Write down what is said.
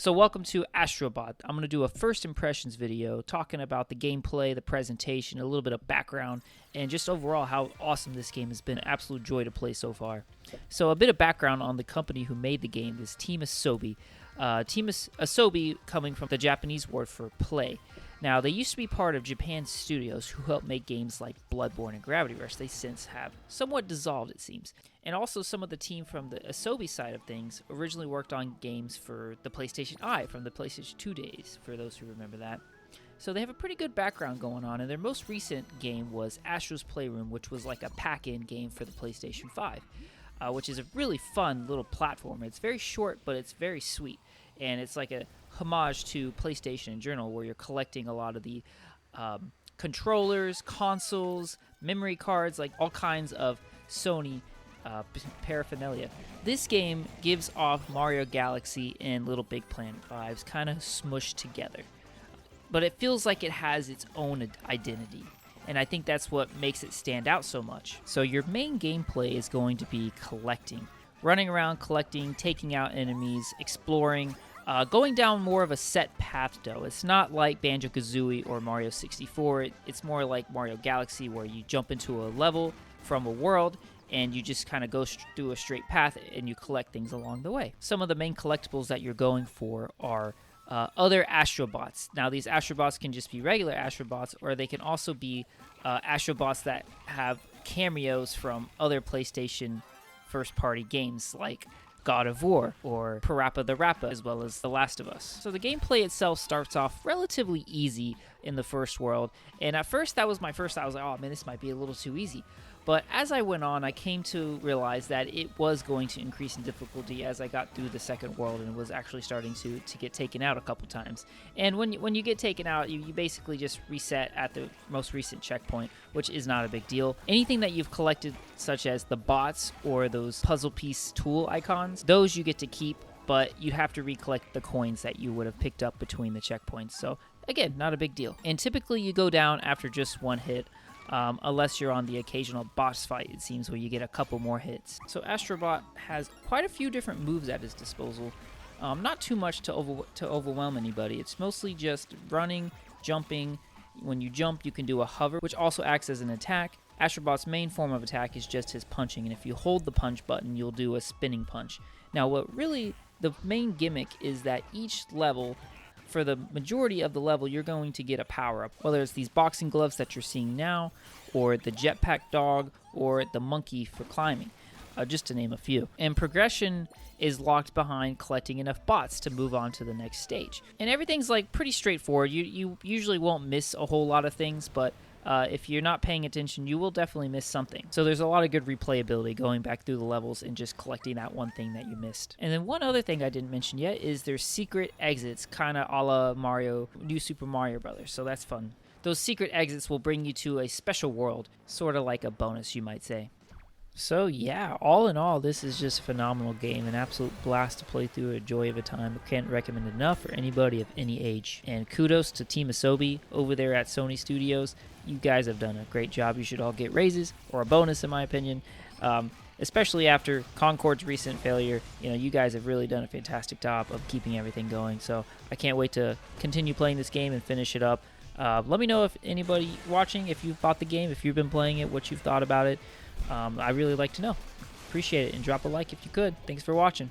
So welcome to Astrobot. I'm going to do a first impressions video talking about the gameplay, the presentation, a little bit of background, and just overall how awesome this game has been. Absolute joy to play so far. So a bit of background on the company who made the game is Team ASOBI. Team ASOBI coming from the Japanese word for play. Now, they used to be part of Japan's studios who helped make games like Bloodborne and Gravity Rush. They since have somewhat dissolved, it seems. And also some of the team from the ASOBI side of things originally worked on games for the PlayStation I from the PlayStation 2 days, for those who remember that. So they have a pretty good background going on, and their most recent game was Astro's Playroom, which was like a pack-in game for the PlayStation 5, which is a really fun little platformer. It's very short, but it's very sweet. And it's like a homage to PlayStation in general, where you're collecting a lot of the controllers, consoles, memory cards, like all kinds of Sony paraphernalia. This game gives off Mario Galaxy and Little Big Planet vibes, kind of smushed together. But it feels like it has its own identity, and I think that's what makes it stand out so much. So your main gameplay is going to be collecting. Running around collecting, taking out enemies, exploring, going down more of a set path though. It's not like Banjo-Kazooie or Mario 64. It's more like Mario Galaxy, where you jump into a level from a world and you just kind of go through a straight path and you collect things along the way. Some of the main collectibles that you're going for are other Astrobots. Now, these Astrobots can just be regular Astrobots, or they can also be Astrobots that have cameos from other PlayStation first-party games like God of War or Parappa the Rappa, as well as The Last of Us. So the gameplay itself starts off relatively easy in the first world, and at first that was my first thought. I was like, oh man, this might be a little too easy. But as I went on, I came to realize that it was going to increase in difficulty as I got through the second world, and was actually starting to get taken out a couple times. And when you get taken out, you basically just reset at the most recent checkpoint, which is not a big deal. Anything that you've collected, such as the bots or those puzzle piece tool icons, those you get to keep, but you have to recollect the coins that you would have picked up between the checkpoints. So again, not a big deal. And typically you go down after just one hit, unless you're on the occasional boss fight, it seems, where you get a couple more hits. So Astrobot has quite a few different moves at his disposal. Not too much to overwhelm anybody. It's mostly just running, jumping. When you jump, you can do a hover, which also acts as an attack. Astrobot's main form of attack is just his punching, and if you hold the punch button, you'll do a spinning punch. Now, what really the main gimmick is that each level, for the majority of the level, you're going to get a power-up, whether it's these boxing gloves that you're seeing now, or the jetpack dog, or the monkey for climbing, just to name a few. And progression is locked behind collecting enough bots to move on to the next stage. And everything's like pretty straightforward. You usually won't miss a whole lot of things, but if you're not paying attention, you will definitely miss something. So there's a lot of good replayability going back through the levels and just collecting that one thing that you missed. And then one other thing I didn't mention yet is there's secret exits, kind of a la Mario, New Super Mario Brothers. So that's fun. Those secret exits will bring you to a special world, sort of like a bonus, you might say. So yeah, all in all, this is just a phenomenal game, an absolute blast to play through, a joy of a time. I can't recommend it enough for anybody of any age. And kudos to Team ASOBI over there at Sony Studios. You guys have done a great job. You should all get raises, or a bonus in my opinion. Especially after Concord's recent failure, you guys have really done a fantastic job of keeping everything going. So I can't wait to continue playing this game and finish it up. Let me know if anybody watching, if you've bought the game, if you've been playing it, what you've thought about it. I really like to know. Appreciate it, and drop a like if you could. Thanks for watching.